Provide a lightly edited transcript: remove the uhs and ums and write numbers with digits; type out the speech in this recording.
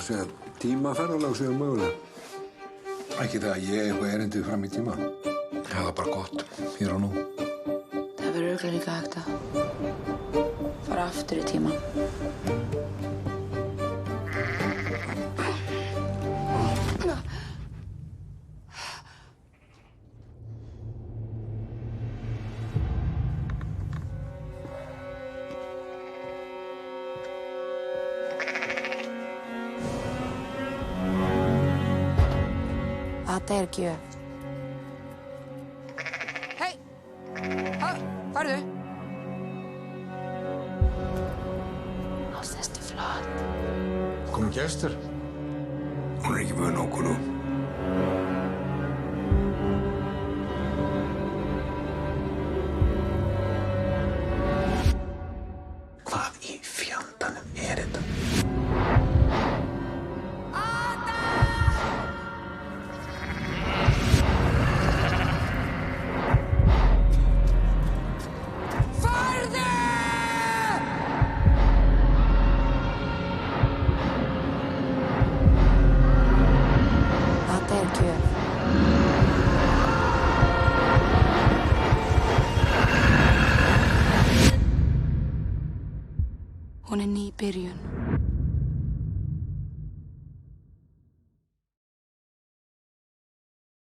að segja, tímaferðalag séu mögulega. Ekki það að ég eitthvað erindi fram í tíma. Það var bara gott, hér og nú. Það verður örugglega líka hægt að fara aftur í tíman. Þetta er gjöf. Hei! Farðu! Ástæðstu flott. Komum gestur. Hún er ekki vön okkur nú. Hvað í fjandanum er þetta? Þetta er gjöf. Hún er ný byrjun.